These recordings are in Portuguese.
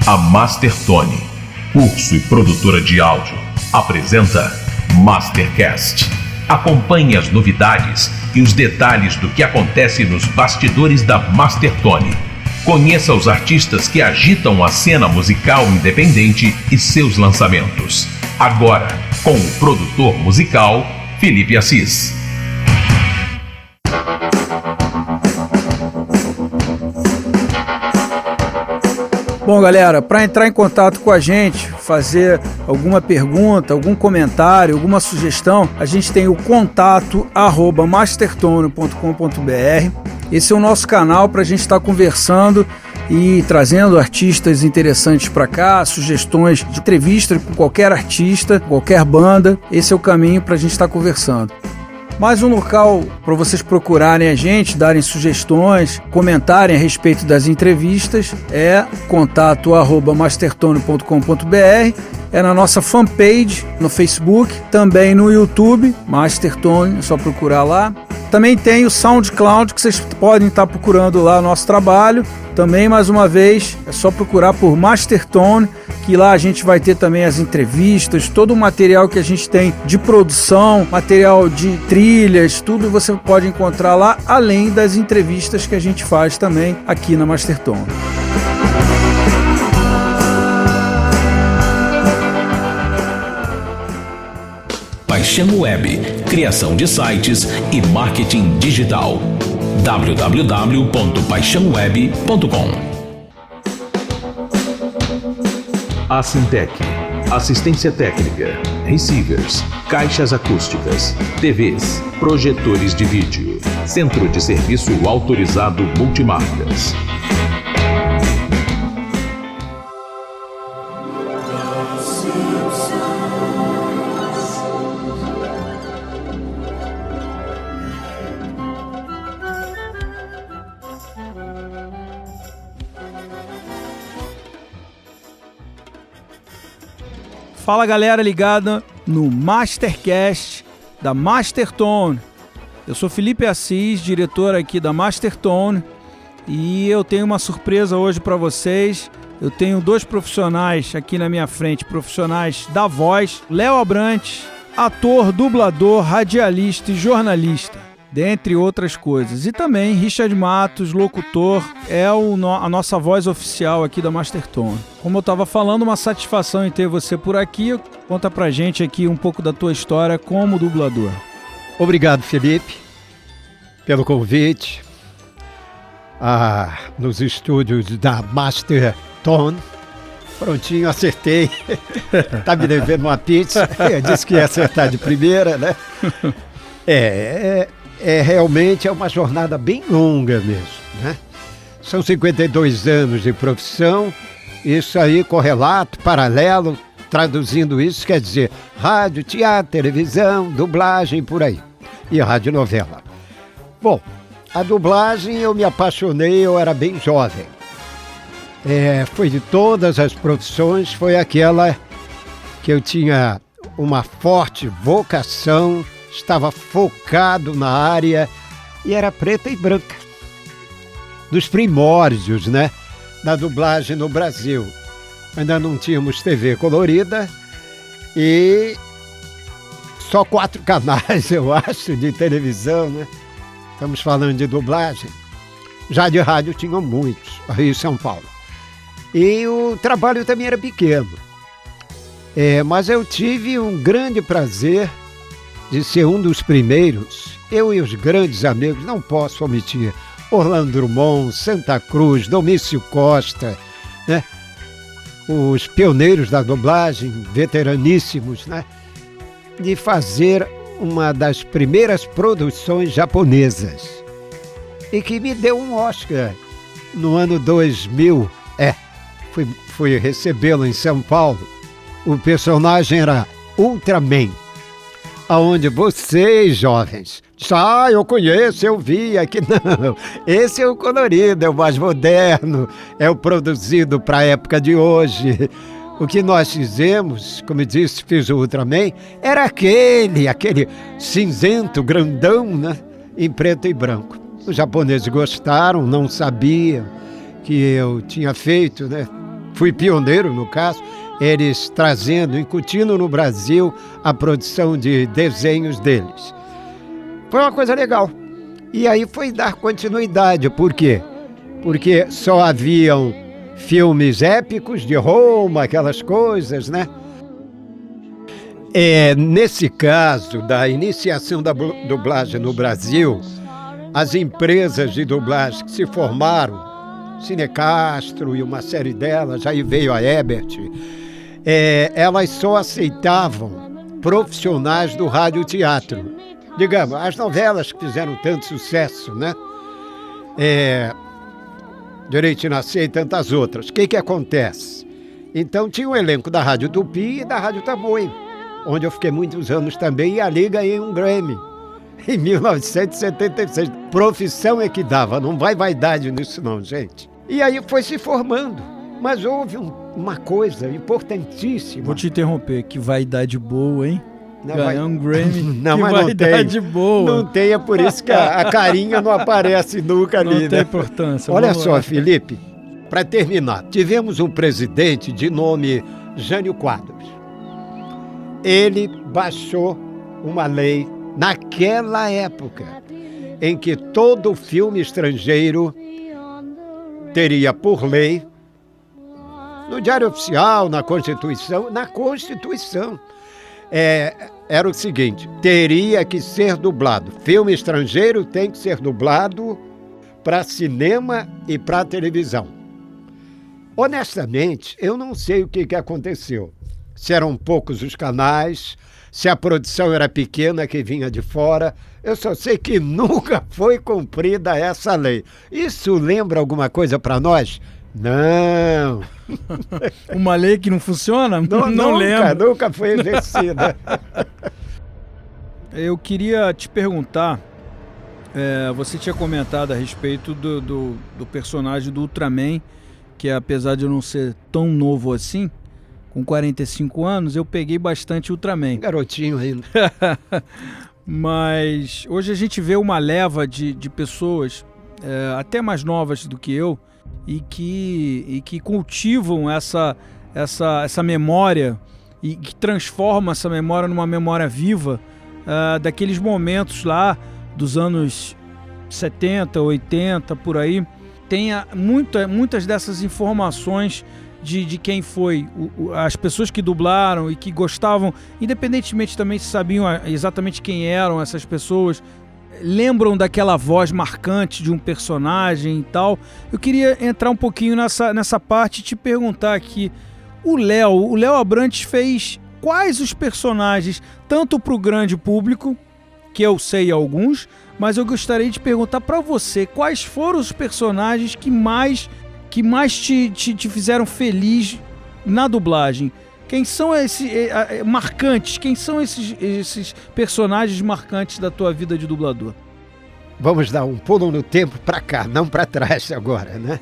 A Mastertone, curso e produtora de áudio, apresenta Mastercast. Acompanhe as novidades e os detalhes do que acontece nos bastidores da Mastertone. Conheça os artistas que agitam a cena musical independente e seus lançamentos. Agora, com o produtor musical, Felipe Assis. Bom, galera, para entrar em contato com a gente, fazer alguma pergunta, algum comentário, alguma sugestão, a gente tem o contato@mastertone.com.br. Esse é o nosso canal para a gente estar conversando e trazendo artistas interessantes para cá, sugestões de entrevista com qualquer artista, qualquer banda. Esse é o caminho para a gente estar conversando. Mais um local para vocês procurarem a gente, darem sugestões, comentarem a respeito das entrevistas é contato@mastertone.com.br. É na nossa fanpage no Facebook, também no YouTube, Mastertone, é só procurar lá. Também tem o SoundCloud, que vocês podem estar procurando lá o nosso trabalho. Também, mais uma vez, é só procurar por Mastertone, que lá a gente vai ter também as entrevistas, todo o material que a gente tem de produção, material de trilhas, tudo você pode encontrar lá, além das entrevistas que a gente faz também aqui na Mastertone. Paixão Web, criação de sites e marketing digital. www.paixãoweb.com. Assintec, assistência técnica, receivers, caixas acústicas, TVs, projetores de vídeo, centro de serviço autorizado multimarcas. Fala, galera ligada no Mastercast da Mastertone. Eu sou Felipe Assis, diretor aqui da Mastertone, e eu tenho uma surpresa hoje para vocês. Eu tenho dois profissionais aqui na minha frente, profissionais da voz: Léo Abrantes, ator, dublador, radialista e jornalista, dentre outras coisas. E também Richard Matos, locutor, é a nossa voz oficial aqui da Mastertone. Como eu estava falando, uma satisfação em ter você por aqui. Conta pra gente aqui um pouco da tua história como dublador. Obrigado, Felipe, pelo convite nos estúdios da Mastertone. Prontinho, acertei. Tá me devendo uma pizza. Eu disse que ia acertar de primeira, né? Realmente é uma jornada bem longa mesmo, né? São 52 anos de profissão, isso aí correlato, paralelo, traduzindo isso quer dizer rádio, teatro, televisão, dublagem, por aí, e radionovela. Bom, a dublagem eu me apaixonei, eu era bem jovem. Foi de todas as profissões, foi aquela que eu tinha uma forte vocação, estava focado na área e era preta e branca. Dos primórdios, né, da dublagem no Brasil. Ainda não tínhamos TV colorida e só 4 canais, eu acho, de televisão, né? Estamos falando de dublagem. Já de rádio tinham muitos, Rio e São Paulo. E o trabalho também era pequeno. Mas eu tive um grande prazer de ser um dos primeiros, eu e os grandes amigos, não posso omitir, Orlando Drummond, Santa Cruz, Domício Costa, né? Os pioneiros da dublagem, veteraníssimos, né? De fazer uma das primeiras produções japonesas e que me deu um Oscar no ano 2000. Fui recebê-lo em São Paulo. O personagem era Ultraman, aonde vocês, jovens, eu conheço, eu vi, aqui não. Esse é o colorido, é o mais moderno, é o produzido para a época de hoje. O que nós fizemos, como eu disse, fiz o Ultraman, era aquele cinzento grandão, né, em preto e branco. Os japoneses gostaram, não sabiam que eu tinha feito, né, fui pioneiro no caso, eles trazendo, incutindo no Brasil a produção de desenhos deles. Foi uma coisa legal. E aí foi dar continuidade. Por quê? Porque só haviam filmes épicos de Roma, aquelas coisas, né? Nesse caso da iniciação da dublagem no Brasil, as empresas de dublagem que se formaram, Cine Castro e uma série delas, aí veio a Ebert, elas só aceitavam profissionais do radioteatro. Digamos, as novelas que fizeram tanto sucesso, né? Direito de Nascer e tantas outras. O que acontece? Então tinha um elenco da Rádio Tupi e da Rádio Tamoio, onde eu fiquei muitos anos também, e ali ganhei um Grammy, em 1976. Profissão é que dava, não vai vaidade nisso não, gente. E aí foi se formando, mas houve uma coisa importantíssima. Vou te interromper, que vaidade boa, hein? Ganhar um Grammy, não, que mas vaidade boa. Não tem, é por isso que a carinha não aparece nunca ali. Não tem importância. Olha só, Felipe, para terminar, tivemos um presidente de nome Jânio Quadros. Ele baixou uma lei naquela época em que todo filme estrangeiro teria por lei, no Diário Oficial, na Constituição, era o seguinte, teria que ser dublado. Filme estrangeiro tem que ser dublado para cinema e para televisão. Honestamente, eu não sei o que aconteceu. Se eram poucos os canais, se a produção era pequena que vinha de fora. Eu só sei que nunca foi cumprida essa lei. Isso lembra alguma coisa para nós? Não. Uma lei que não funciona? Não lembro. Nunca foi exercida. Eu queria te perguntar, você tinha comentado a respeito do personagem do Ultraman, que apesar de eu não ser tão novo assim, com 45 anos, eu peguei bastante Ultraman. Garotinho ainda. Mas hoje a gente vê uma leva de pessoas, até mais novas do que eu, e que cultivam essa memória e que transforma essa memória numa memória viva daqueles momentos lá dos anos 70, 80, por aí. Tem muitas dessas informações de quem foi, as pessoas que dublaram e que gostavam, independentemente também se sabiam exatamente quem eram essas pessoas, lembram daquela voz marcante de um personagem e tal. Eu queria entrar um pouquinho nessa parte e te perguntar aqui, o Léo Abrantes fez quais os personagens, tanto para o grande público, que eu sei alguns, mas eu gostaria de perguntar para você, quais foram os personagens que mais te fizeram feliz na dublagem? Quem são esses marcantes? Quem são esses personagens marcantes da tua vida de dublador? Vamos dar um pulo no tempo para cá, não para trás agora, né?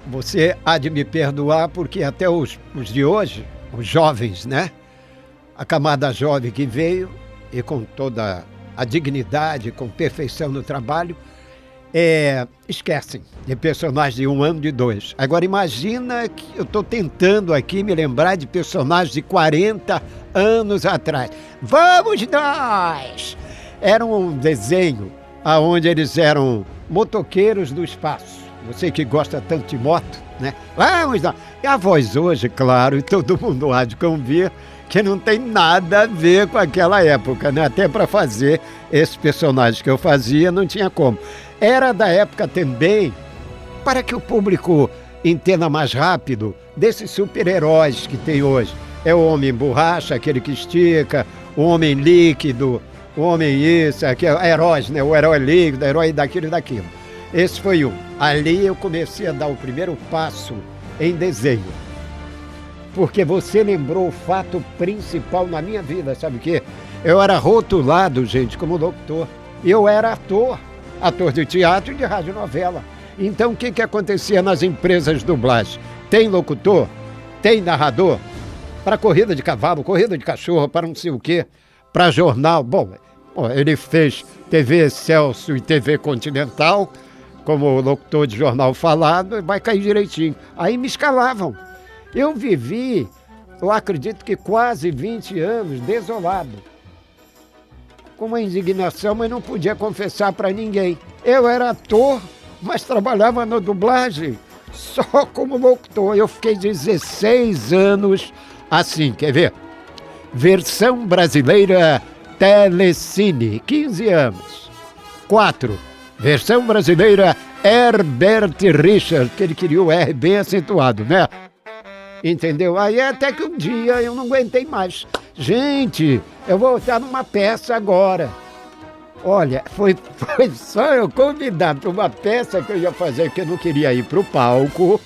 Você há de me perdoar porque até os de hoje, os jovens, né? A camada jovem que veio e com toda a dignidade, com perfeição no trabalho, esquecem de personagens de 1 ano, de 2. Agora imagina que eu estou tentando aqui me lembrar de personagens de 40 anos atrás. Vamos nós! Era um desenho onde eles eram motoqueiros do espaço. Você que gosta tanto de moto, né? Vamos nós! E a voz hoje, claro, e todo mundo há de convir, que não tem nada a ver com aquela época, né? Até para fazer esses personagens que eu fazia, não tinha como. Era da época também, para que o público entenda mais rápido, desses super-heróis que tem hoje. É o homem borracha, aquele que estica, o homem líquido, o homem isso, aquele, heróis, né? O herói líquido, o herói daquilo e daquilo. Esse foi um. Ali eu comecei a dar o primeiro passo em desenho. Porque você lembrou o fato principal na minha vida, sabe o quê? Eu era rotulado, gente, como locutor. Eu era ator de teatro e de radionovela. Então, o que acontecia nas empresas de dublagem? Tem locutor, tem narrador, para corrida de cavalo, corrida de cachorro, para não sei o quê, para jornal. Bom, ele fez TV Excelsior e TV Continental, como locutor de jornal falado, vai cair direitinho. Aí me escalavam. Eu vivi, eu acredito que quase 20 anos desolado. Com uma indignação, mas não podia confessar para ninguém. Eu era ator, mas trabalhava na dublagem, só como locutor. Eu fiquei 16 anos assim, quer ver? Versão brasileira Telecine, 15 anos. 4. Versão brasileira Herbert Richard, que ele queria o R bem acentuado, né? Entendeu? Aí até que um dia eu não aguentei mais. Gente, eu vou estar numa peça agora. Olha, foi só eu convidar para uma peça que eu ia fazer, que eu não queria ir para o palco.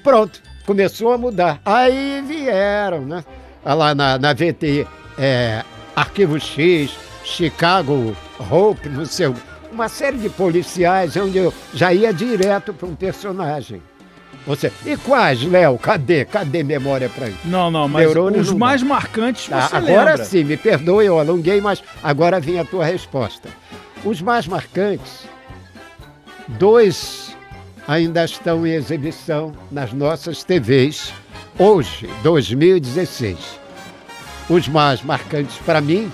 Pronto, começou a mudar. Aí vieram, né? Lá na VT, Arquivo X, Chicago Hope, não sei, uma série de policiais onde eu já ia direto para um personagem. Você, e quais, Léo? Cadê memória para isso? Não, mas Neurônios os não mais dá. marcantes você Agora lembra. sim, me perdoe, eu alonguei, mas agora vem a tua resposta. Os mais marcantes, 2 ainda estão em exibição nas nossas TVs, hoje, 2016. Os mais marcantes para mim,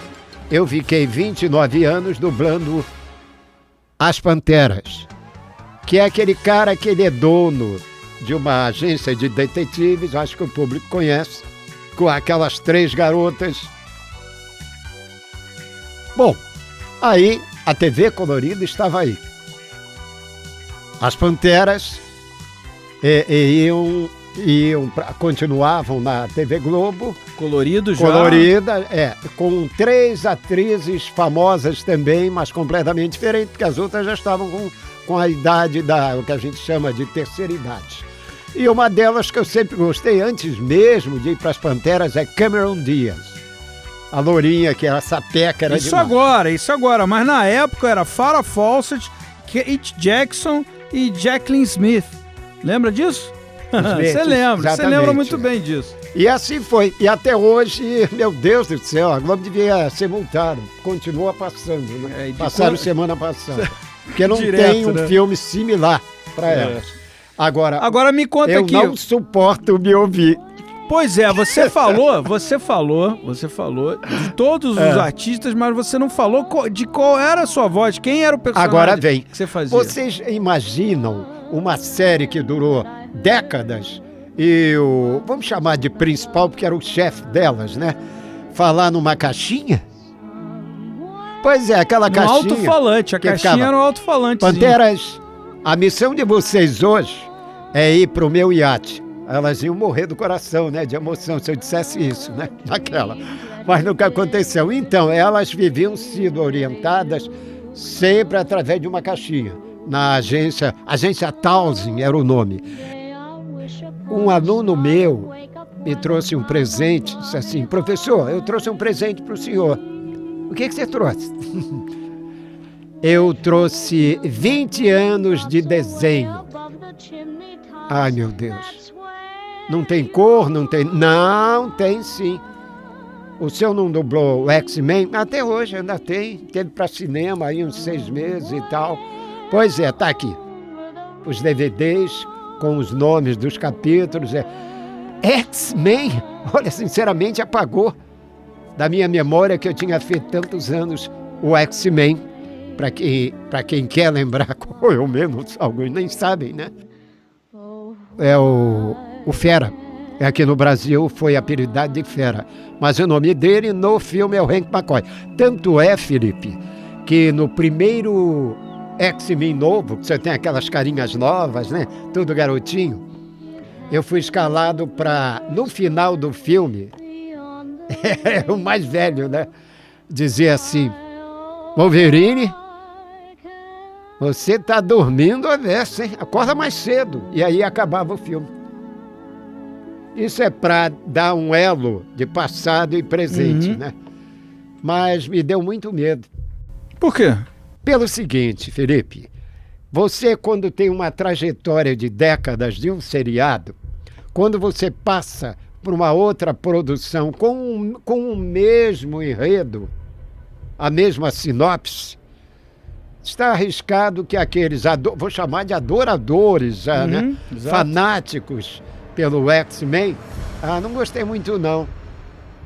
eu fiquei 29 anos dublando As Panteras, que é aquele cara que ele é dono de uma agência de detetives, acho que o público conhece, com aquelas 3 garotas. Bom, aí a TV colorida estava aí. As Panteras continuavam na TV Globo. Colorido já. Colorida, com 3 atrizes famosas também, mas completamente diferentes, porque as outras já estavam com a idade o que a gente chama de terceira idade. E uma delas que eu sempre gostei, antes mesmo de ir para as Panteras, é Cameron Diaz. A lourinha, que era sapeca, era Isso demais. agora. Mas na época era Farrah Fawcett, Kate Jackson e Jacqueline Smith. Lembra disso? Você lembra, exatamente. Muito bem disso. E assim foi. E até hoje, meu Deus do céu, a Globo devia ser multada. Continua passando, né? Passaram semana passada. Porque não Direto, tem um né? filme similar para elas. Agora me conta eu aqui. Eu não suporto me ouvir. Pois é, você falou de todos os artistas, mas você não falou de qual era a sua voz, quem era o personagem Agora vem. que você fazia. Vocês imaginam uma série que durou décadas e vamos chamar de principal, porque era o chefe delas, né? Falar numa caixinha? Pois é, aquela caixinha. Alto-falante, a caixinha era um alto-falante. Panteras, a missão de vocês hoje é ir pro meu iate. Elas iam morrer do coração, né? De emoção, se eu dissesse isso, né? Naquela. Mas nunca aconteceu. Então, elas viviam sido orientadas sempre através de uma caixinha. Na agência Townsend era o nome. Um aluno meu me trouxe um presente, disse assim: professor, eu trouxe um presente para o senhor. O que você trouxe? Eu trouxe 20 anos de desenho. Ai, meu Deus. Não tem cor, não tem... Não, tem sim. O senhor não dublou o X-Men? Até hoje ainda tem. Teve para cinema aí uns 6 meses e tal. Pois é, tá aqui. Os DVDs com os nomes dos capítulos. X-Men? Olha, sinceramente apagou da minha memória que eu tinha feito tantos anos o X-Men. Para quem quer lembrar, como eu mesmo, alguns nem sabem, né? É o Fera. Aqui no Brasil foi apelidado de Fera. Mas o nome dele no filme é o Hank McCoy. Tanto é, Felipe, que no primeiro X-Men novo, que você tem aquelas carinhas novas, né? Tudo garotinho. Eu fui escalado para, no final do filme, o mais velho, né? Dizer assim: Wolverine, você tá dormindo a beça, hein? Acorda mais cedo. E aí acabava o filme. Isso é para dar um elo de passado e presente, né? Mas me deu muito medo. Por quê? Pelo seguinte, Felipe, você quando tem uma trajetória de décadas de um seriado, quando você passa por uma outra produção com o mesmo enredo, a mesma sinopse, está arriscado que aqueles, vou chamar de adoradores, né? Fanáticos pelo X-Men, não gostei muito não.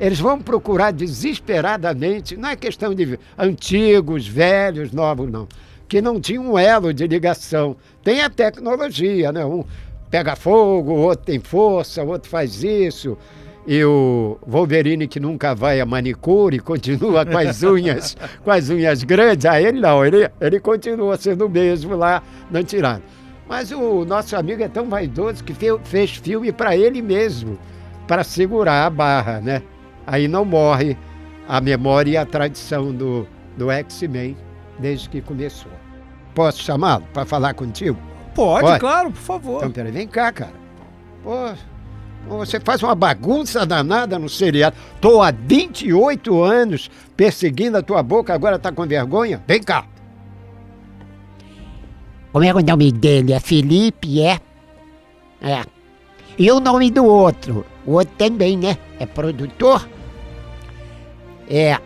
Eles vão procurar desesperadamente, não é questão de antigos, velhos, novos, não, que não tinha um elo de ligação. Tem a tecnologia, né? Um pega fogo, o outro tem força, o outro faz isso. E o Wolverine, que nunca vai a manicure, continua com as unhas grandes. Ele não, ele continua sendo o mesmo lá, não tirando. Mas o nosso amigo é tão vaidoso que fez filme para ele mesmo, para segurar a barra, né? Aí não morre a memória e a tradição do X-Men desde que começou. Posso chamá-lo para falar contigo? Pode, claro, por favor. Então, peraí, vem cá, cara. Pô, você faz uma bagunça danada no seriado. Tô há 28 anos perseguindo a tua boca, agora tá com vergonha? Vem cá. Como é o nome dele? É Felipe, é? É. E o nome do outro? O outro também, né? É produtor? É.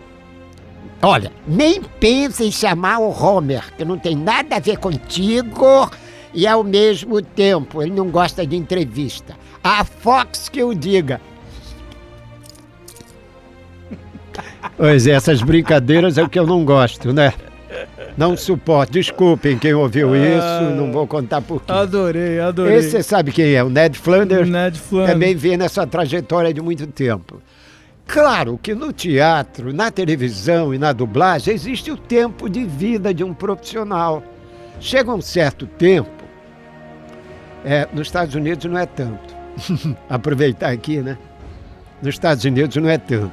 Olha, nem pensa em chamar o Homer, que não tem nada a ver contigo e ao mesmo tempo ele não gosta de entrevista. A Fox que o diga. Pois é, essas brincadeiras é o que eu não gosto, né? Não suporto. Desculpem quem ouviu isso, não vou contar por quê. Adorei. Esse você sabe quem é, o Ned Flanders. Ned Flanders. Também vem nessa trajetória de muito tempo. Claro que no teatro, na televisão e na dublagem existe o tempo de vida de um profissional. Chega um certo tempo, nos Estados Unidos não é tanto. Aproveitar aqui, né? Nos Estados Unidos não é tanto.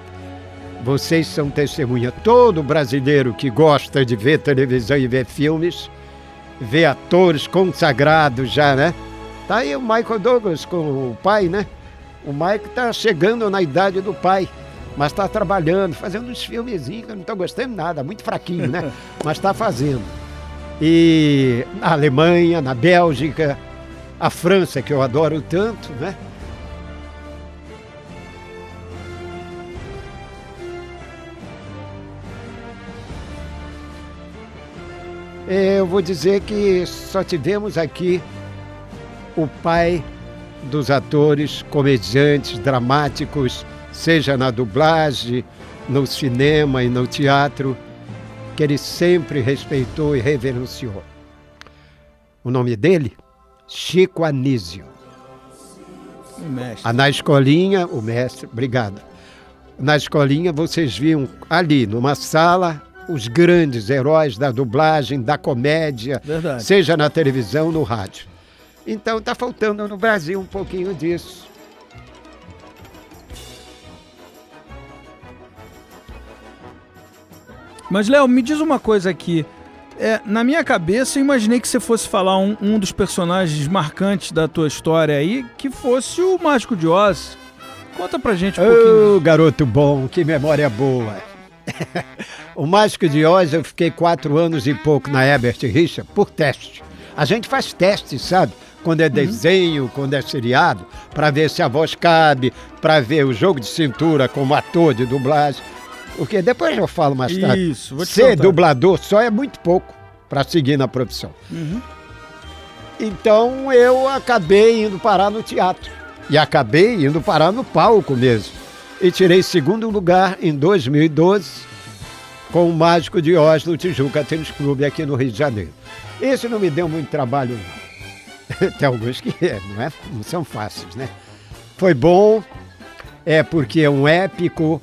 Vocês são testemunha. Todo brasileiro que gosta de ver televisão e ver filmes, vê atores consagrados já, né? Tá aí o Michael Douglas com o pai, né? O Mike tá chegando na idade do pai, mas tá trabalhando, fazendo uns filmezinhos que eu não tô gostando nada, muito fraquinho, né? Mas tá fazendo. E na Alemanha, na Bélgica, a França, que eu adoro tanto, né? Eu vou dizer que só tivemos aqui o pai dos atores, comediantes, dramáticos, seja na dublagem, no cinema e no teatro, que ele sempre respeitou e reverenciou. O nome dele? Chico Anísio. O mestre. Na escolinha, o mestre, obrigado. Na escolinha vocês viam ali, numa sala, os grandes heróis da dublagem, da comédia, Verdade. seja na televisão, no rádio. Então está faltando no Brasil um pouquinho disso. Mas, Léo, me diz uma coisa aqui. Na minha cabeça, eu imaginei que você fosse falar um dos personagens marcantes da tua história aí, que fosse o Mágico de Oz. Conta pra gente um pouquinho. Ô, garoto bom, que memória boa. O Mágico de Oz, eu fiquei 4 anos e pouco na Herbert Richards por teste. A gente faz teste, sabe? Quando é desenho, quando é seriado, para ver se a voz cabe, para ver o jogo de cintura como ator de dublagem. Porque depois eu falo mais tarde. Isso, vou te Ser contar. dublador só é muito pouco para seguir na profissão. Então eu acabei indo parar no teatro. E acabei indo parar no palco mesmo. E tirei 2º lugar em 2012 com o Mágico de Oz no Tijuca Tênis Clube aqui no Rio de Janeiro. Esse não me deu muito trabalho, não. Tem alguns que não são fáceis, né? Foi bom, porque é um épico,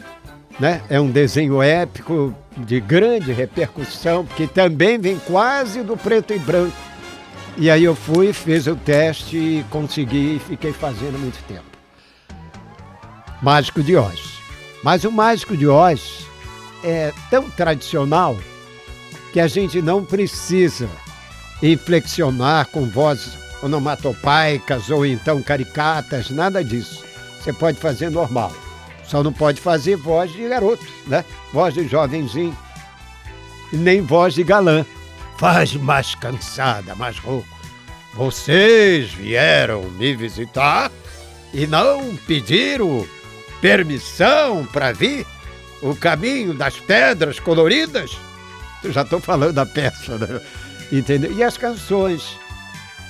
né? É um desenho épico de grande repercussão, porque também vem quase do preto e branco. E aí eu fui, fiz o teste e consegui e fiquei fazendo muito tempo. Mágico de Oz. Mas o Mágico de Oz é tão tradicional que a gente não precisa inflexionar com vozes onomatopeicas ou então caricatas, nada disso. Você pode fazer normal. Só não pode fazer voz de garoto, né? Voz de jovenzinho. E nem voz de galã. Faz mais cansada, mais rouco. Vocês vieram me visitar e não pediram permissão para vir? O caminho das pedras coloridas? Eu já estou falando da peça, né? Entendeu? E as canções.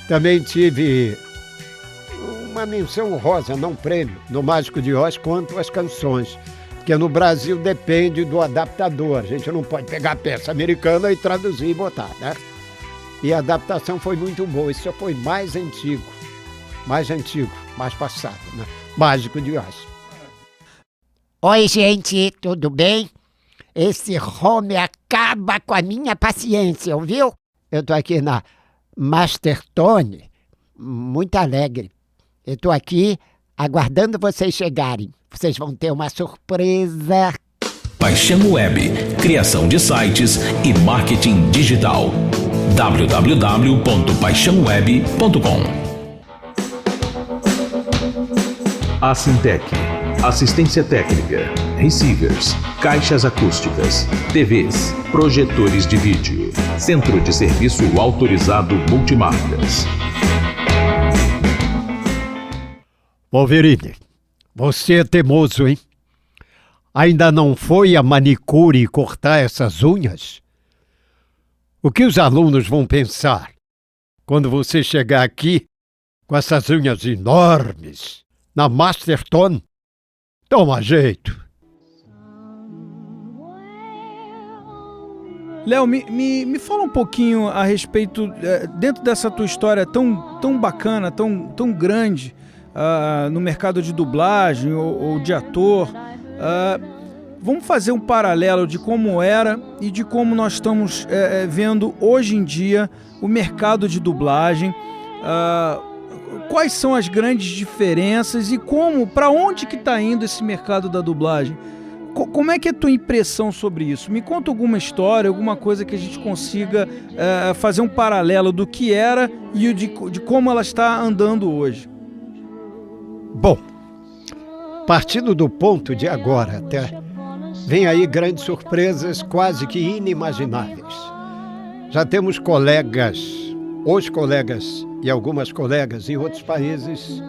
Também tive uma menção honrosa, não prêmio, no Mágico de Oz, quanto às canções. Porque no Brasil depende do adaptador. A gente não pode pegar a peça americana e traduzir e botar, né? E a adaptação foi muito boa. Isso foi mais antigo, mais passado, né? Mágico de Oz. Oi, gente, tudo bem? Esse home acaba com a minha paciência, ouviu? Eu tô aqui na Mastertone, muito alegre. Eu tô aqui aguardando vocês chegarem. Vocês vão ter uma surpresa. Paixão Web, criação de sites e marketing digital. www.paixãoweb.com. Assintec, assistência técnica, receivers, caixas acústicas, TVs, projetores de vídeo, centro de serviço autorizado multimarcas. Wolverine, você é teimoso, hein? Ainda não foi a manicure cortar essas unhas? O que os alunos vão pensar quando você chegar aqui com essas unhas enormes na Mastertone? Toma jeito. Léo, me fala um pouquinho a respeito, dentro dessa tua história tão bacana, tão grande, no mercado de dublagem ou de ator. Vamos fazer um paralelo de como era e de como nós estamos vendo hoje em dia o mercado de dublagem. Quais são as grandes diferenças e para onde que está indo esse mercado da dublagem? Como é que é a tua impressão sobre isso? Me conta alguma história, alguma coisa que a gente consiga fazer um paralelo do que era e de como ela está andando hoje. Bom, partindo do ponto de agora até, vem aí grandes surpresas quase que inimagináveis. Já temos os colegas e algumas colegas em outros países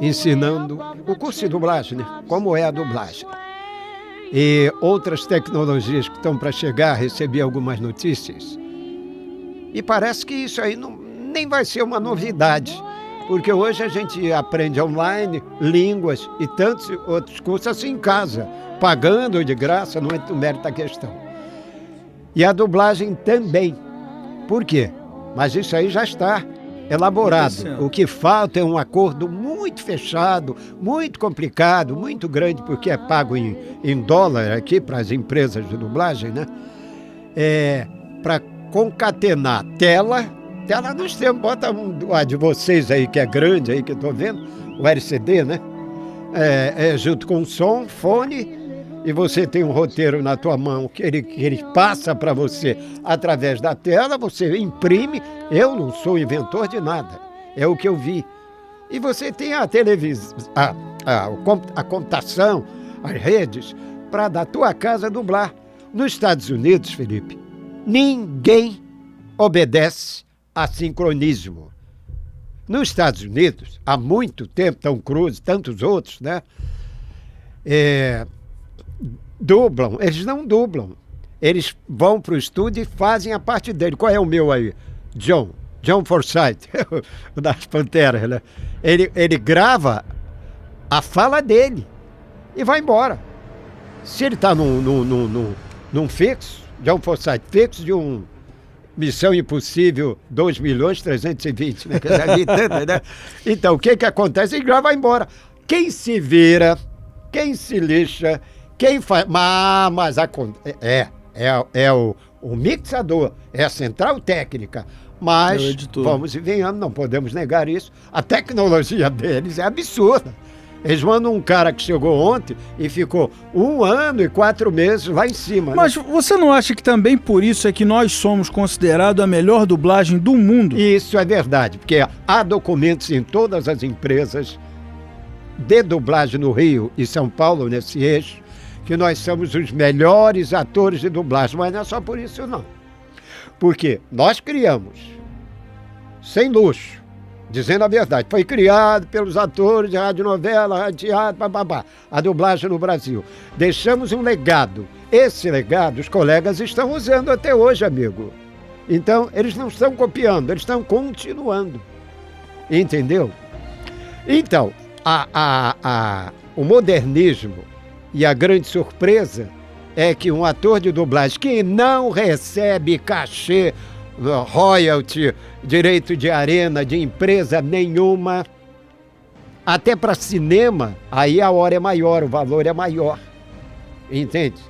ensinando o curso de dublagem, né? Como é a dublagem. E outras tecnologias que estão para chegar, recebi algumas notícias. E parece que isso aí nem vai ser uma novidade, porque hoje a gente aprende online, línguas e tantos outros cursos assim em casa, pagando de graça, não é o mérito da questão. E a dublagem também. Por quê? Mas isso aí já está elaborado. O que falta é um acordo muito fechado, muito complicado, muito grande, porque é pago em dólar aqui para as empresas de dublagem, né? Para concatenar tela nós temos, bota a de vocês aí, que é grande aí, que eu estou vendo, o LCD, né? Junto com som, fone, e você tem um roteiro na tua mão que ele passa para você através da tela, você imprime. Eu não sou inventor de nada, é o que eu vi. E você tem a televisão, a computação, as redes, para da tua casa dublar. Nos Estados Unidos, Felipe, ninguém obedece a sincronismo. Nos Estados Unidos, há muito tempo, Tom Cruise, tantos outros, né? Dublam, eles não dublam. Eles vão para o estúdio e fazem a parte dele. Qual é o meu aí? John Forsythe, o das Panteras, né? Ele grava a fala dele e vai embora. Se ele está num fixo, John Forsythe, fixo de um Missão Impossível 2.320.000, né? Então, o que acontece? Ele grava e vai embora. Quem se vira, quem se lixa, quem faz... Mas o mixador, é a central técnica. Mas, vamos e venhamos, não podemos negar isso. A tecnologia deles é absurda. Eles mandam um cara que chegou ontem e ficou 1 ano e 4 meses lá em cima. Mas você não acha que também por isso é que nós somos considerados a melhor dublagem do mundo? Isso é verdade, porque há documentos em todas as empresas de dublagem no Rio e São Paulo, nesse eixo, que nós somos os melhores atores de dublagem, mas não é só por isso não. Porque nós criamos, sem luxo, Dizendo a verdade, foi criado pelos atores de radionovela, rádio teatro, bababá, a dublagem no Brasil. Deixamos um legado. Esse legado os colegas estão usando até hoje, amigo. Então, eles não estão copiando, eles estão continuando. Entendeu? Então, o modernismo e a grande surpresa é que um ator de dublagem que não recebe cachê, royalty, direito de arena, de empresa nenhuma, até para cinema, aí a hora é maior, o valor é maior. Entende?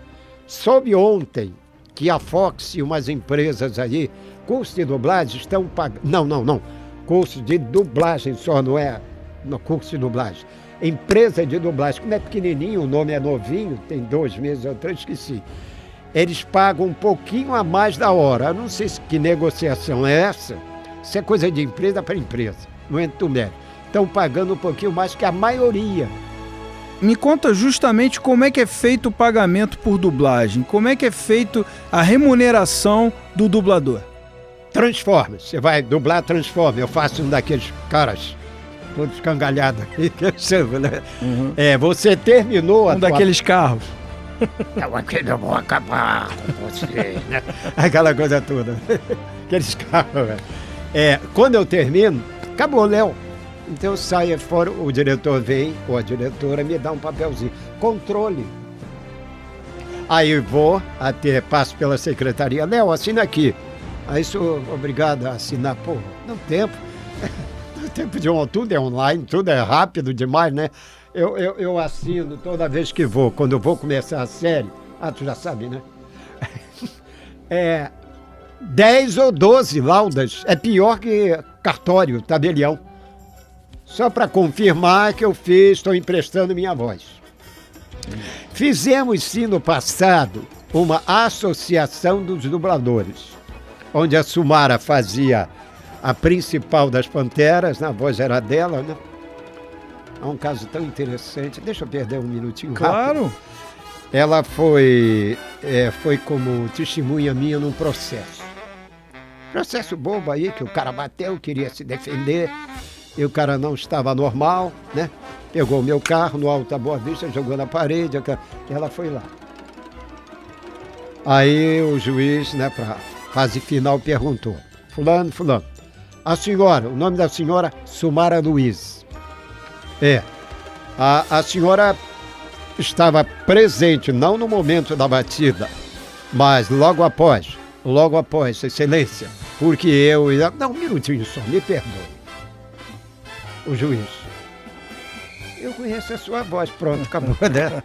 Soube ontem que a Fox e umas empresas aí, curso de dublagem, estão pagando... Não. Curso de dublagem só, não é no curso de dublagem. Empresa de dublagem, como é pequenininho, o nome é novinho, tem 2 meses ou 3, esqueci. Eles pagam um pouquinho a mais da hora. Eu não sei que negociação é essa. Isso é coisa de empresa para empresa, não é do mérito. Estão pagando um pouquinho mais que a maioria. Me conta justamente como é que é feito o pagamento por dublagem. Como é que é feito a remuneração do dublador? Transformers. Você vai dublar Transformers. Eu faço um daqueles caras todos cangalhados aqui, que eu chamo, né? Uhum. Você terminou a daqueles carros. Eu aqui não vou acabar com você, né? Aquela coisa toda. Aqueles carros, velho. Quando eu termino, acabou, Léo. Então eu saio fora, o diretor vem, ou a diretora me dá um papelzinho. Controle. Aí vou, passo pela secretaria. Léo, assina aqui. Aí sou obrigado a assinar. Pô, não tempo. No tempo de tudo é online, tudo é rápido demais, né? Eu assino toda vez que vou, quando eu vou começar a série. Tu já sabe, né? 10 ou 12 laudas. É pior que cartório, tabelião. Só para confirmar que eu estou emprestando minha voz. Fizemos, sim, no passado, uma associação dos dubladores, onde a Sumara fazia a principal das Panteras, a voz era dela, né? É um caso tão interessante. Deixa eu perder um minutinho rápido. Claro! Ela foi como testemunha minha num processo. Processo bobo aí, que o cara bateu, queria se defender, e o cara não estava normal, né? Pegou o meu carro no Alto da Boa Vista, jogou na parede, ela foi lá. Aí o juiz, né, para fase final, perguntou: fulano, a senhora, o nome da senhora, Sumara Luiz. A senhora estava presente, não no momento da batida, mas logo após, excelência, porque Não, um minutinho só, me perdoe. O juiz: eu conheço a sua voz, pronto, acabou, né?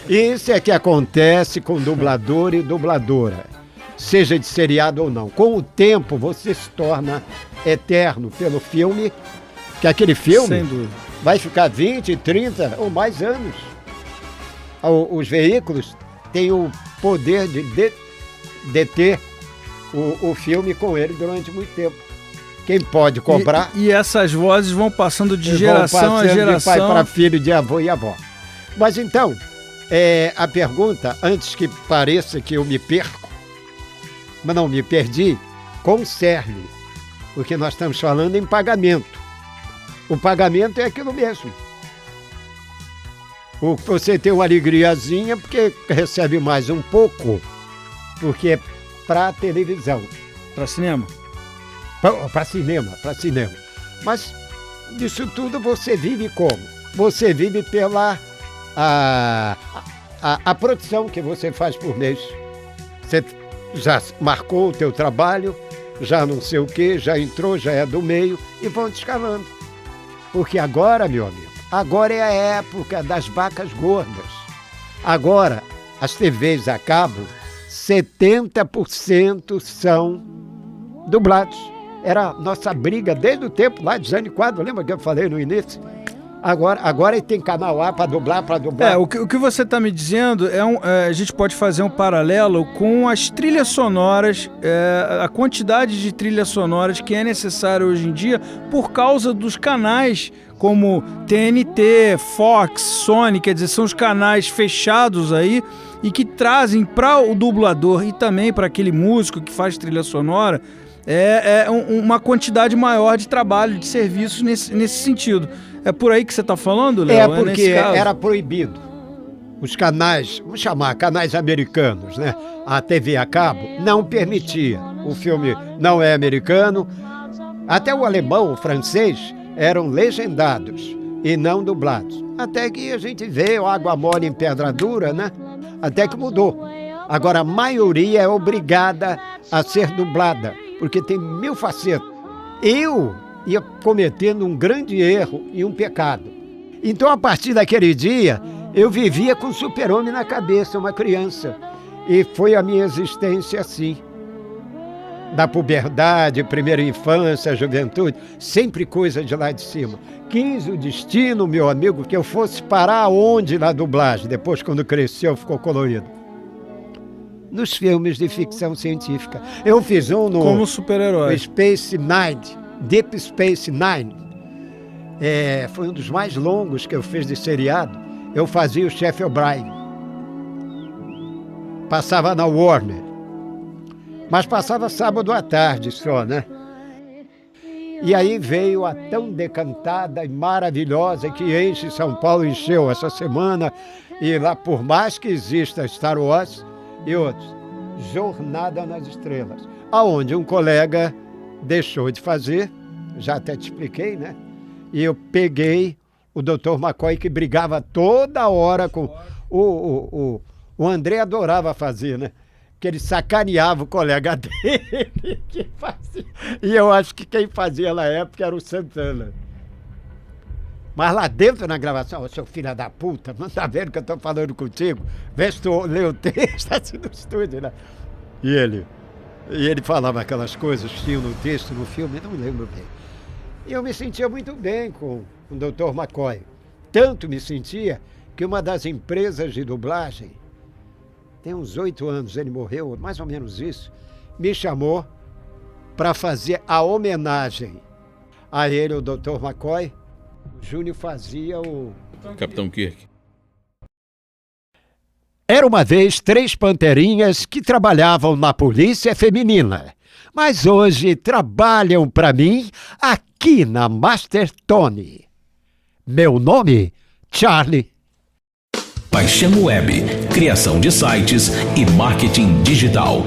Isso é que acontece com dublador e dubladora, seja de seriado ou não. Com o tempo você se torna eterno pelo filme, que aquele filme sem dúvida vai ficar 20, 30 ou mais anos. Os veículos têm o poder de deter o filme com ele durante muito tempo. Quem pode cobrar... E essas vozes vão passando de geração a geração. De pai para filho, de avô e avó. Mas então, a pergunta, antes que pareça que eu me perco, mas não me perdi, concerne, porque nós estamos falando em pagamento. O pagamento é aquilo mesmo. Você tem uma alegriazinha porque recebe mais um pouco, porque é para televisão. Para cinema? Para cinema. Mas disso tudo você vive como? Você vive pela a produção que você faz por mês. Você já marcou o teu trabalho, já não sei o que, já entrou, já é do meio e vão te escalando. Porque agora, meu amigo, agora é a época das vacas gordas. Agora, as TVs a cabo, 70% são dublados. Era a nossa briga desde o tempo lá de Jânio Quadro, lembra que eu falei no início? Agora tem canal A para dublar. O que você está me dizendo a gente pode fazer um paralelo com as trilhas sonoras, a quantidade de trilhas sonoras que é necessária hoje em dia por causa dos canais como TNT, Fox, Sony, quer dizer, são os canais fechados aí e que trazem para o dublador e também para aquele músico que faz trilha sonora uma quantidade maior de trabalho, de serviços nesse sentido. É por aí que você está falando, Léo? Porque era proibido. Os canais, vamos chamar canais americanos, né? A TV a cabo não permitia. O filme não é americano. Até o alemão, o francês, eram legendados e não dublados. Até que a gente vê o Água Mole em Pedra Dura, né? Até que mudou. Agora, a maioria é obrigada a ser dublada, porque tem 1000 facetas. Eu ia cometendo um grande erro e um pecado. Então, a partir daquele dia, eu vivia com o Super-Homem na cabeça, uma criança. E foi a minha existência assim. Da puberdade, primeira infância, juventude, sempre coisa de lá de cima. Quis o destino, meu amigo, que eu fosse parar onde na dublagem, depois quando cresceu ficou colorido. Nos filmes de ficção científica. Eu fiz um no... Como super-herói. Space Nine, Deep Space Nine. Foi um dos mais longos que eu fiz de seriado. Eu fazia o chefe O'Brien. Passava na Warner. Mas passava sábado à tarde só, né? E aí veio a tão decantada e maravilhosa que enche São Paulo, encheu essa semana. E lá, por mais que exista Star Wars e outros, Jornada nas Estrelas. Aonde um colega deixou de fazer, já até te expliquei, né? E eu peguei o Dr. McCoy, que brigava toda hora com... O André adorava fazer, né? Que ele sacaneava o colega dele que fazia. E eu acho que quem fazia na época era o Santana. Mas lá dentro na gravação, ô seu filho da puta, não tá vendo que eu tô falando contigo? Vê se tu lê o texto assim no estúdio, né? E ele falava aquelas coisas que tinham no texto, no filme, não me lembro bem. E eu me sentia muito bem com o Dr. McCoy. Tanto me sentia que uma das empresas de dublagem, tem uns 8 anos, ele morreu, mais ou menos isso, me chamou para fazer a homenagem a ele, o Dr. McCoy. O Júnior fazia o... Capitão Kirk. Era uma vez 3 panterinhas que trabalhavam na polícia feminina, mas hoje trabalham para mim aqui na Master Tone. Meu nome, Charlie. Paixão Web, criação de sites e marketing digital.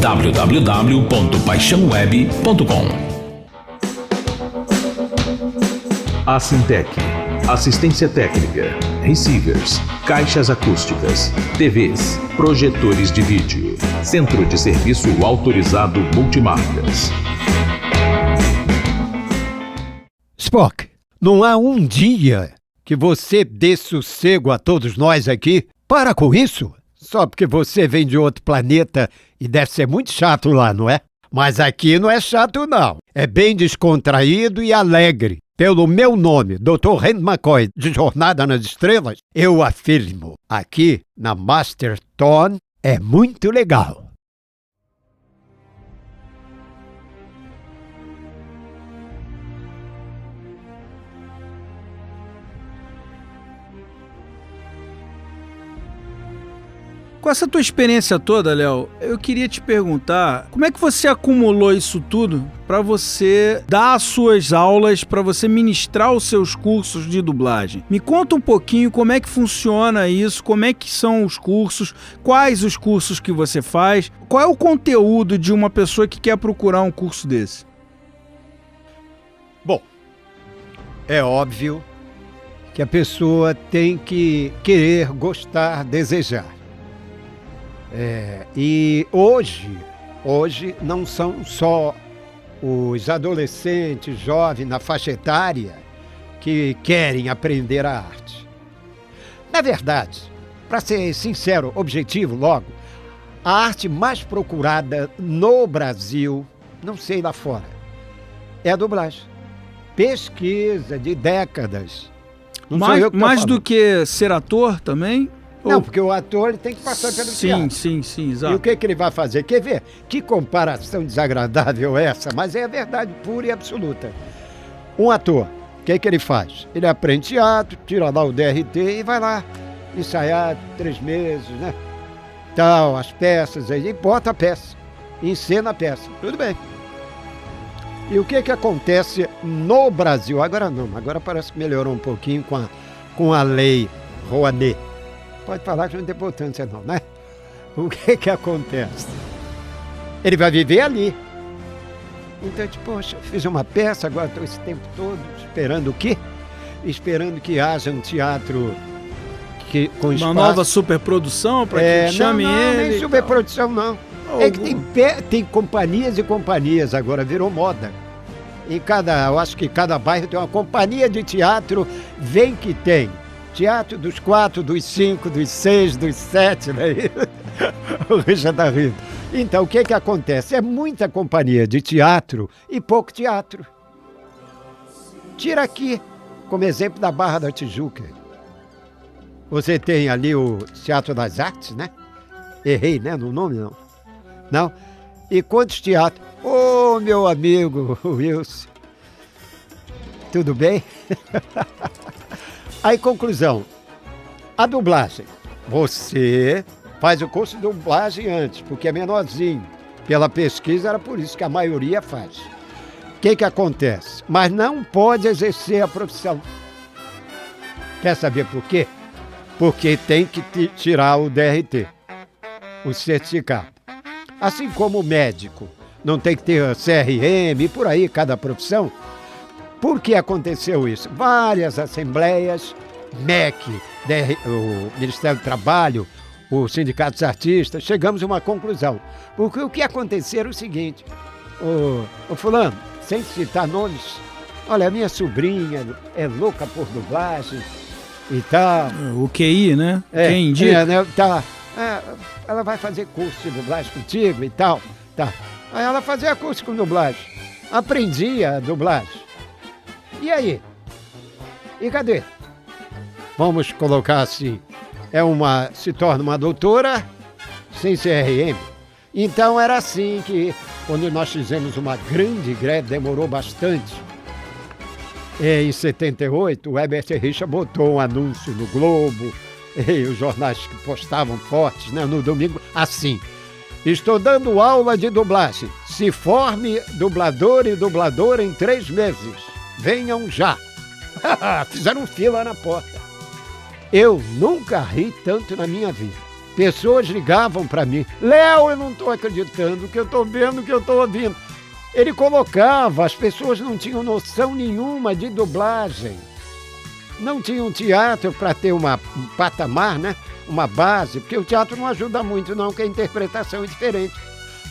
www.paixãoweb.com. Assintec, assistência técnica, receivers, caixas acústicas, TVs, projetores de vídeo, centro de serviço autorizado multimarcas. Spock, não há um dia que você dê sossego a todos nós aqui? Para com isso! Só porque você vem de outro planeta e deve ser muito chato lá, não é? Mas aqui não é chato, não. É bem descontraído e alegre. Pelo meu nome, Dr. Randy McCoy, de Jornada nas Estrelas, eu afirmo, aqui na Master Tone é muito legal. Com essa tua experiência toda, Léo, eu queria te perguntar, como é que você acumulou isso tudo para você dar as suas aulas, para você ministrar os seus cursos de dublagem? Me conta um pouquinho como é que funciona isso, como é que são os cursos, quais os cursos que você faz, qual é o conteúdo de uma pessoa que quer procurar um curso desse? Bom, é óbvio que a pessoa tem que querer, gostar, desejar. E hoje não são só os adolescentes, jovens, na faixa etária, que querem aprender a arte. Na verdade, para ser sincero, objetivo logo, a arte mais procurada no Brasil, não sei lá fora, é a dublagem. Pesquisa de décadas. Mais do que ser ator também? Não, porque o ator ele tem que passar pelo teatro. Sim, exato. E o que ele vai fazer? Quer ver? Que comparação desagradável essa, mas é a verdade pura e absoluta. Um ator, o que ele faz? Ele aprende teatro, tira lá o DRT e vai lá ensaiar 3 meses, né? Tal, as peças, aí bota a peça, encena a peça. Tudo bem. E o que acontece no Brasil? Agora não, agora parece que melhorou um pouquinho com a lei Rouanet. Pode falar que não tem importância não, né? O que acontece? Ele vai viver ali. Então, tipo, poxa, eu fiz uma peça, agora estou esse tempo todo esperando o quê? Esperando que haja um teatro com espaço. Uma nova superprodução para que chame não, ele. Nem superprodução não. É que tem companhias e companhias agora, virou moda. Eu acho que cada bairro tem uma companhia de teatro, vem que tem. Teatro dos 4, dos 5, dos 6, dos 7, né? O Richard tá rindo. Então, o que acontece? É muita companhia de teatro e pouco teatro. Tira aqui, como exemplo da Barra da Tijuca. Você tem ali o Teatro das Artes, né? Errei, né? No nome, não. Não? E quantos teatros? Ô, meu amigo Wilson. Tudo bem? Aí, conclusão. A dublagem. Você faz o curso de dublagem antes, porque é menorzinho. Pela pesquisa, era por isso que a maioria faz. O que acontece? Mas não pode exercer a profissão. Quer saber por quê? Porque tem que tirar o DRT, o certificado. Assim como o médico não tem que ter CRM e por aí, cada profissão. Por que aconteceu isso? Várias assembleias, MEC, o Ministério do Trabalho, o Sindicato dos Artistas, chegamos a uma conclusão. Porque o que aconteceu era o seguinte, o fulano, sem citar nomes, olha, a minha sobrinha é louca por dublagem e tal. O QI, né? Quem indica? Né? Ela vai fazer curso de dublagem contigo e tal. Tá. Aí ela fazia curso com dublagem. Aprendia a dublagem. E aí? E cadê? Vamos colocar assim. Se torna uma doutora sem CRM. Então era assim que, quando nós fizemos uma grande greve, demorou bastante. Em 78, o Herbert Richard botou um anúncio no Globo, e os jornais que postavam fortes, né, no domingo, assim: estou dando aula de dublagem. Se forme dublador e dubladora em 3 meses. Venham já. Fizeram fila na porta. Eu nunca ri tanto na minha vida. Pessoas ligavam para mim: Léo, eu não estou acreditando que eu estou vendo, que eu estou ouvindo. Ele colocava, as pessoas não tinham noção nenhuma de dublagem. Não tinham teatro para ter um patamar, né? Uma base, porque o teatro não ajuda muito não, porque a interpretação é diferente.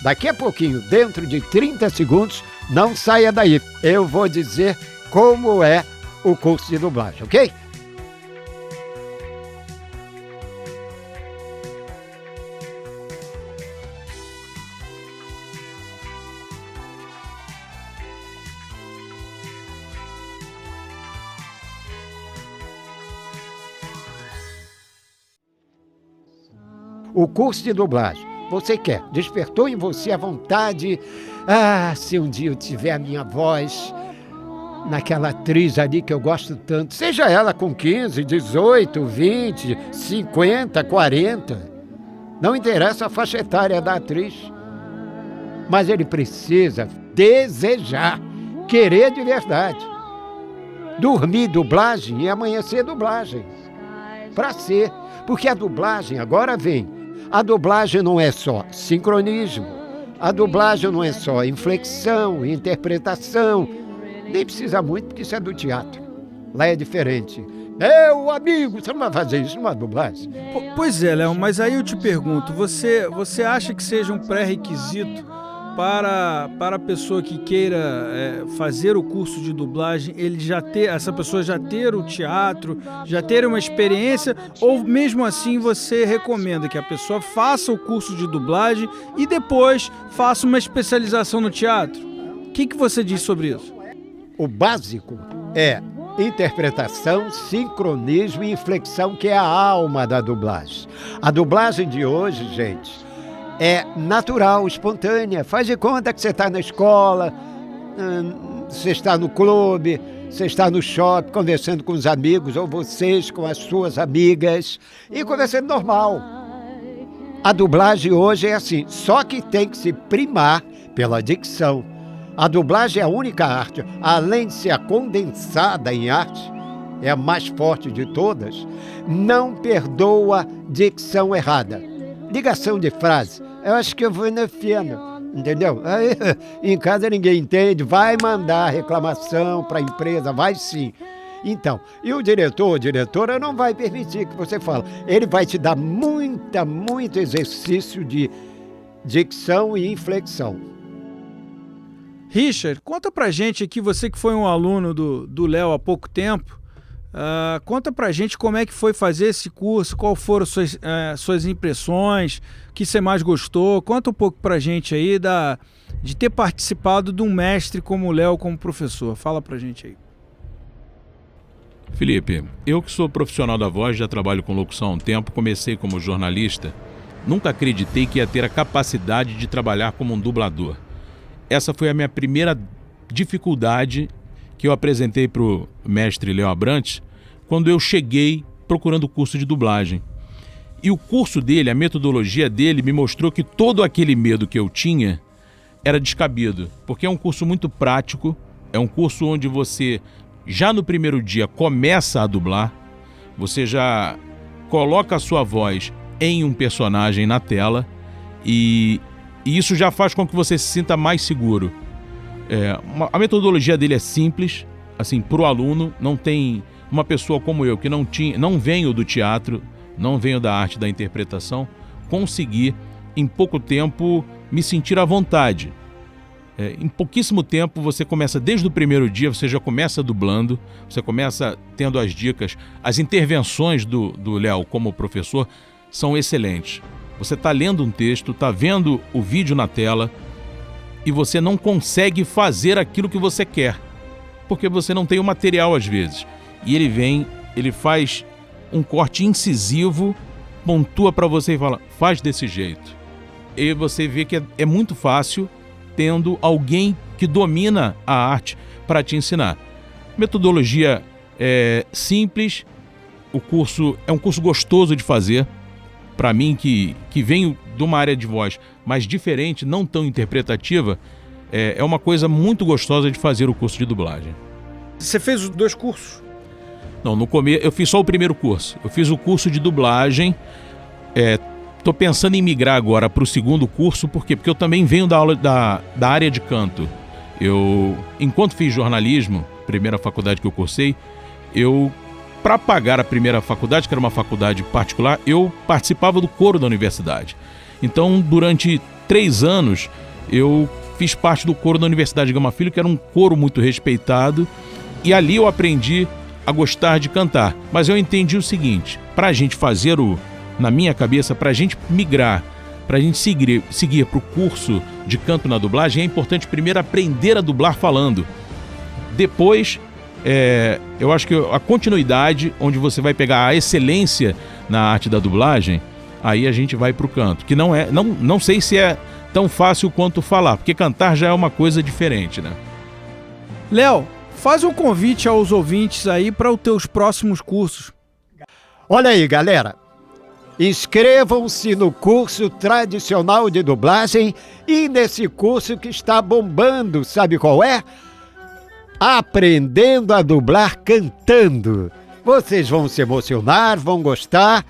Daqui a pouquinho, dentro de 30 segundos, não saia daí. Eu vou dizer como é o curso de dublagem, ok? O curso de dublagem, você quer, despertou em você a vontade, se um dia eu tiver a minha voz naquela atriz ali que eu gosto tanto, seja ela com 15, 18, 20, 50, 40, não interessa a faixa etária da atriz, mas ele precisa desejar, querer de verdade, dormir dublagem e amanhecer dublagem, para ser, porque a dublagem agora vem. A dublagem não é só sincronismo, a dublagem não é só inflexão, interpretação, nem precisa muito porque isso é do teatro, lá é diferente. Meu amigo, você não vai fazer isso numa dublagem? Pois é, Léo, mas aí eu te pergunto, você acha que seja um pré-requisito para a pessoa que queira fazer o curso de dublagem, essa pessoa já ter o teatro, já ter uma experiência, ou mesmo assim você recomenda que a pessoa faça o curso de dublagem e depois faça uma especialização no teatro? O que você diz sobre isso? O básico é interpretação, sincronismo e inflexão, que é a alma da dublagem. A dublagem de hoje, gente, é natural, espontânea. Faz de conta que você está na escola, você está no clube, você está no shopping, conversando com os amigos, ou vocês com as suas amigas, e conversando normal. A dublagem hoje é assim, só que tem que se primar pela dicção, A dublagem é a única arte, além de ser a condensada em arte, é a mais forte de todas, não perdoa dicção errada. Ligação de frase, eu acho que eu vou na fiena, entendeu? Aí, em casa ninguém entende, vai mandar reclamação para a empresa, vai sim. Então, e o diretor ou diretora não vai permitir que você fale. Ele vai te dar muito exercício de dicção e inflexão. Richard, conta pra gente aqui, você que foi um aluno do Léo há pouco tempo, conta pra gente como é que foi fazer esse curso, qual foram suas impressões, o que você mais gostou. Conta um pouco pra gente aí de ter participado de um mestre como o Léo como professor. Fala pra gente aí. Felipe, eu que sou profissional da voz, já trabalho com locução há um tempo, comecei como jornalista, nunca acreditei que ia ter a capacidade de trabalhar como um dublador. Essa foi a minha primeira dificuldade que eu apresentei para o mestre Léo Abrantes quando eu cheguei procurando o curso de dublagem. E o curso dele, a metodologia dele, me mostrou que todo aquele medo que eu tinha era descabido, porque é um curso muito prático, é um curso onde você, já no primeiro dia, começa a dublar, você já coloca a sua voz em um personagem na tela e isso já faz com que você se sinta mais seguro. A metodologia dele é simples, assim, para o aluno. Não tem uma pessoa como eu, que não venho do teatro, não venho da arte da interpretação, conseguir, em pouco tempo, me sentir à vontade. Em pouquíssimo tempo, você começa, desde o primeiro dia, você já começa dublando, você começa tendo as dicas. As intervenções do Léo como professor são excelentes. Você está lendo um texto, está vendo o vídeo na tela e você não consegue fazer aquilo que você quer, porque você não tem o material às vezes. E ele faz um corte incisivo, pontua para você e fala, faz desse jeito. E você vê que é muito fácil tendo alguém que domina a arte para te ensinar. Metodologia é simples, o curso é um curso gostoso de fazer. Para mim, que venho de uma área de voz mais diferente, não tão interpretativa, é uma coisa muito gostosa de fazer o curso de dublagem. Você fez os 2 cursos? Não, no começo eu fiz só o primeiro curso. Eu fiz o curso de dublagem. Estou pensando em migrar agora para o segundo curso, por quê? Porque eu também venho da área de canto. Enquanto fiz jornalismo, primeira faculdade que eu cursei, para pagar a primeira faculdade, que era uma faculdade particular, eu participava do coro da universidade. Então, durante 3 anos, eu fiz parte do coro da Universidade Gama Filho, que era um coro muito respeitado, e ali eu aprendi a gostar de cantar. Mas eu entendi o seguinte, para a gente fazer na minha cabeça, para a gente migrar, para a gente seguir para o curso de canto na dublagem, é importante primeiro aprender a dublar falando. Depois, eu acho que a continuidade, onde você vai pegar a excelência na arte da dublagem, aí a gente vai para o canto, que não sei se é tão fácil quanto falar, porque cantar já é uma coisa diferente, né? Léo, faz um convite aos ouvintes aí para os teus próximos cursos. Olha aí, galera, inscrevam-se no curso tradicional de dublagem e nesse curso que está bombando, sabe qual é? Aprendendo a dublar cantando. Vocês vão se emocionar, vão gostar.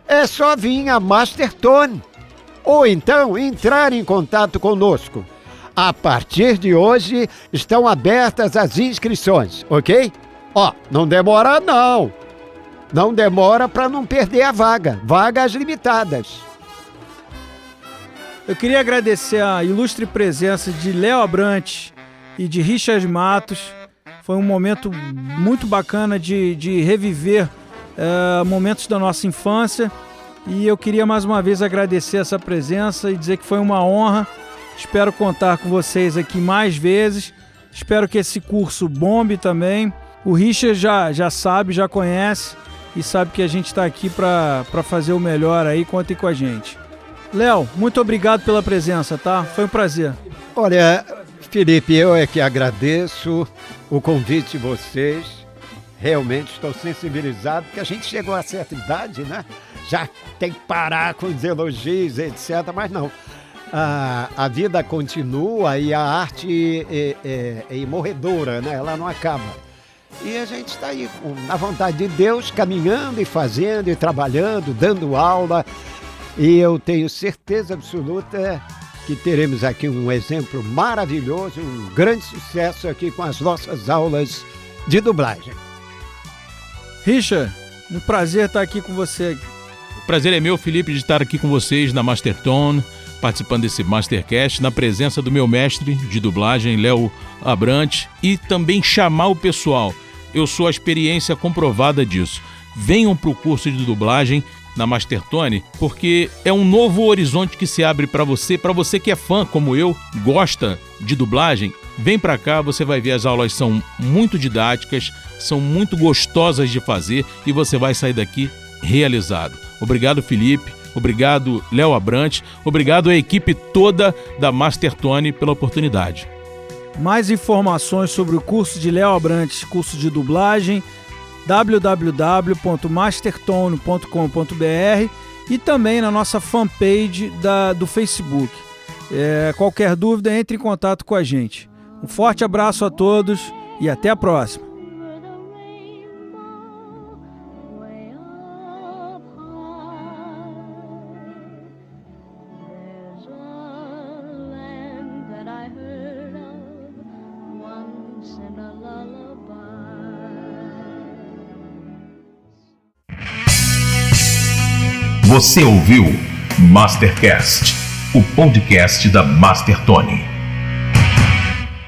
É só vir a Master Tone ou então entrar em contato conosco. A partir de hoje estão abertas as inscrições, ok? Não demora não. Não demora para não perder a vaga. Vagas limitadas. Eu queria agradecer a ilustre presença de Léo Abrantes e de Richard Matos. Foi um momento muito bacana de reviver momentos da nossa infância. E eu queria mais uma vez agradecer essa presença e dizer que foi uma honra. Espero contar com vocês aqui mais vezes. Espero que esse curso bombe também. O Richard já sabe, já conhece e sabe que a gente está aqui para fazer o melhor aí. Contem com a gente. Léo, muito obrigado pela presença, tá? Foi um prazer. Olha, Felipe, eu é que agradeço o convite de vocês. Realmente estou sensibilizado, porque a gente chegou a certa idade, né? Já tem que parar com os elogios, etc. Mas não. a vida continua e a arte é imorredora, né? Ela não acaba. E a gente está aí, na vontade de Deus, caminhando e fazendo e trabalhando, dando aula. E eu tenho certeza absoluta que teremos aqui um exemplo maravilhoso, um grande sucesso aqui com as nossas aulas de dublagem. Richard, um prazer estar aqui com você. O prazer é meu, Felipe, de estar aqui com vocês na Mastertone, participando desse Mastercast, na presença do meu mestre de dublagem, Léo Abrante, e também chamar o pessoal. Eu sou a experiência comprovada disso. Venham para o curso de dublagem na Mastertone, porque é um novo horizonte que se abre para você que é fã como eu, gosta de dublagem. Vem para cá, você vai ver, as aulas são muito didáticas, são muito gostosas de fazer e você vai sair daqui realizado. Obrigado, Felipe. Obrigado, Léo Abrante. Obrigado à equipe toda da Mastertone pela oportunidade. Mais informações sobre o curso de Léo Abrante, curso de dublagem, www.mastertone.com.br e também na nossa fanpage do Facebook. Qualquer dúvida, entre em contato com a gente. Um forte abraço a todos e até a próxima. Você ouviu Mastercast, o podcast da Mastertone.